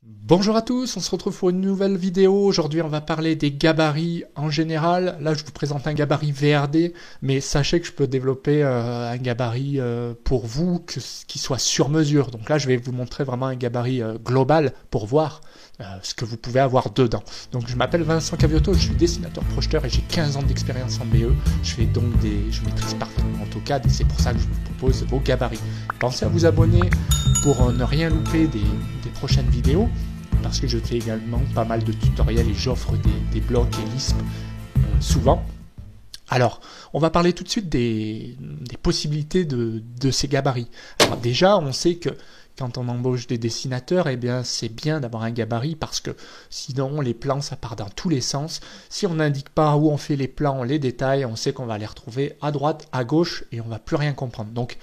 Bonjour à tous, on se retrouve pour une nouvelle vidéo. Aujourd'hui, on va parler des gabarits en général. Là, je vous présente un gabarit VRD, mais sachez que je peux développer un gabarit pour vous qui soit sur mesure. Donc là, je vais vous montrer vraiment un gabarit global pour voir ce que vous pouvez avoir dedans. Donc, je m'appelle Vincent Cavioto, je suis dessinateur projeteur et j'ai 15 ans d'expérience en BE. Je maîtrise parfaitement AutoCAD et c'est pour ça que je vous propose vos gabarits. Pensez à vous abonner pour ne rien louper des prochaines vidéos, parce que je fais également pas mal de tutoriels et j'offre des blocs et Lisp souvent. Alors, on va parler tout de suite des possibilités de ces gabarits. Alors déjà, on sait que quand on embauche des dessinateurs, eh bien, c'est bien d'avoir un gabarit parce que sinon, les plans, ça part dans tous les sens. Si on n'indique pas où on fait les plans, les détails, on sait qu'on va les retrouver à droite, à gauche et on va plus rien comprendre. Donc,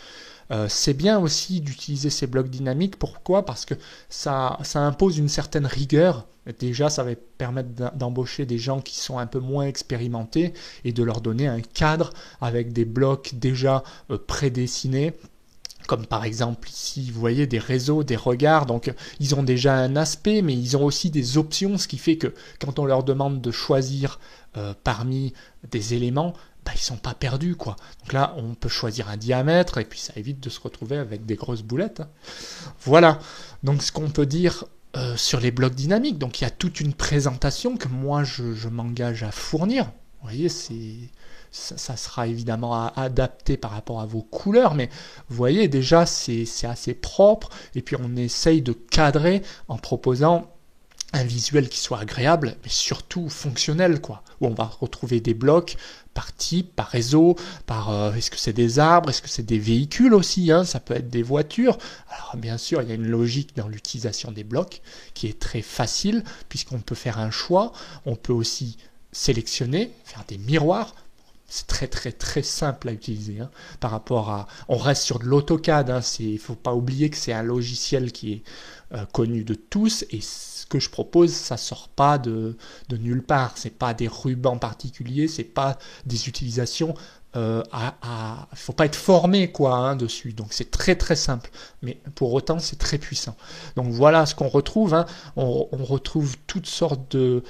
c'est bien aussi d'utiliser ces blocs dynamiques. Pourquoi? Parce que ça impose une certaine rigueur. Déjà, ça va permettre d'embaucher des gens qui sont un peu moins expérimentés et de leur donner un cadre avec des blocs déjà prédessinés. Comme par exemple ici, vous voyez des réseaux, des regards, donc ils ont déjà un aspect, mais ils ont aussi des options, ce qui fait que quand on leur demande de choisir parmi des éléments, bah, ils sont pas perdus, quoi. Donc là, on peut choisir un diamètre, et puis ça évite de se retrouver avec des grosses boulettes. Voilà, donc ce qu'on peut dire sur les blocs dynamiques, donc il y a toute une présentation que moi je m'engage à fournir. Vous voyez, ça sera évidemment adapté par rapport à vos couleurs, mais vous voyez déjà c'est assez propre, et puis on essaye de cadrer en proposant un visuel qui soit agréable, mais surtout fonctionnel, quoi. Où on va retrouver des blocs par type, par réseau, par est-ce que c'est des arbres, est-ce que c'est des véhicules aussi, hein, ça peut être des voitures. Alors bien sûr, il y a une logique dans l'utilisation des blocs qui est très facile, puisqu'on peut faire un choix, on peut aussi sélectionner, faire des miroirs. C'est très simple à utiliser, hein, par rapport à... On reste sur de l'AutoCAD, hein, il ne faut pas oublier que c'est un logiciel qui est connu de tous, et ce que je propose, ça sort pas de nulle part. C'est pas des rubans particuliers, c'est pas des utilisations faut pas être formé quoi, hein, dessus. Donc c'est très simple, mais pour autant c'est très puissant. Donc voilà ce qu'on retrouve, hein. On retrouve toutes sortes de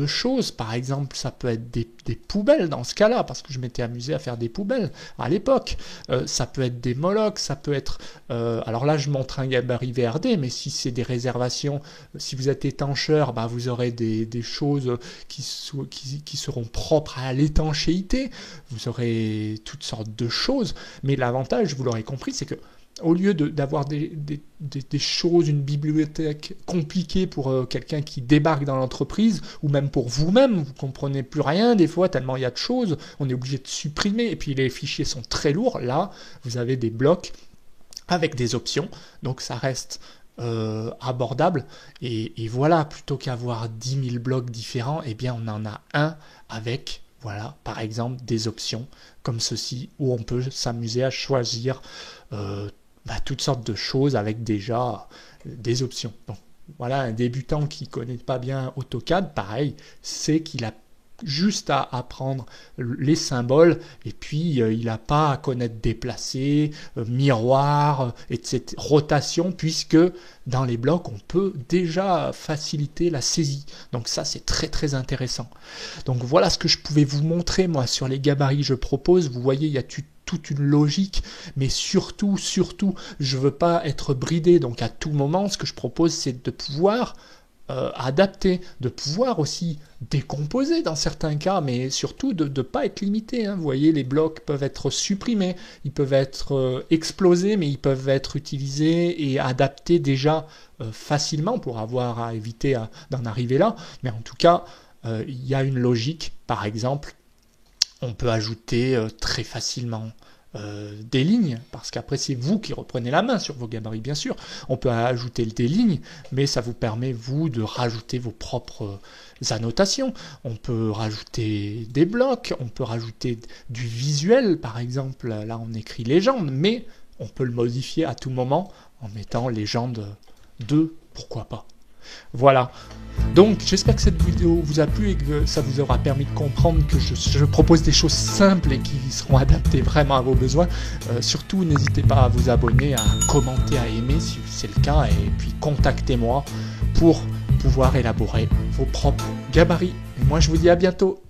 choses. Par exemple, ça peut être des poubelles dans ce cas-là, parce que je m'étais amusé à faire des poubelles à l'époque. Ça peut être des molocs, ça peut être... alors là, je montre un gabarit VRD, mais si c'est des réservations, si vous êtes étancheur, bah, vous aurez des choses qui seront propres à l'étanchéité. Vous aurez toutes sortes de choses. Mais l'avantage, vous l'aurez compris, c'est que au lieu d'avoir des choses, une bibliothèque compliquée pour quelqu'un qui débarque dans l'entreprise, ou même pour vous-même, vous comprenez plus rien des fois, tellement il y a de choses, on est obligé de supprimer, et puis les fichiers sont très lourds. Là, vous avez des blocs avec des options, donc ça reste abordable, et voilà, plutôt qu'avoir 10 000 blocs différents, eh bien on en a un avec... Voilà, par exemple, des options comme ceci, où on peut s'amuser à choisir toutes sortes de choses avec déjà des options. Donc, voilà, un débutant qui ne connaît pas bien AutoCAD, pareil, c'est qu'il a juste à apprendre les symboles, et puis il n'a pas à connaître déplacer, miroir, etc., rotation, puisque dans les blocs on peut déjà faciliter la saisie. Donc ça c'est très intéressant. Donc voilà ce que je pouvais vous montrer moi sur les gabarits que je propose. Vous voyez, il y a toute une logique, mais surtout, je veux pas être bridé. Donc à tout moment, ce que je propose, c'est de pouvoir adapter, de pouvoir aussi décomposer dans certains cas, mais surtout de ne pas être limité, hein. Vous voyez, les blocs peuvent être supprimés, ils peuvent être explosés, mais ils peuvent être utilisés et adaptés déjà facilement pour avoir à éviter d'en arriver là. Mais en tout cas, il y a une logique. Par exemple, on peut ajouter très facilement des lignes, parce qu'après c'est vous qui reprenez la main sur vos gabarits, bien sûr. On peut ajouter des lignes, mais ça vous permet, vous, de rajouter vos propres annotations. On peut rajouter des blocs, on peut rajouter du visuel, par exemple, là on écrit légende, mais on peut le modifier à tout moment en mettant légende 2, pourquoi pas. Voilà. Donc j'espère que cette vidéo vous a plu et que ça vous aura permis de comprendre que je propose des choses simples et qui seront adaptées vraiment à vos besoins. Surtout n'hésitez pas à vous abonner, à commenter, à aimer si c'est le cas, et puis contactez-moi pour pouvoir élaborer vos propres gabarits. Et moi je vous dis à bientôt.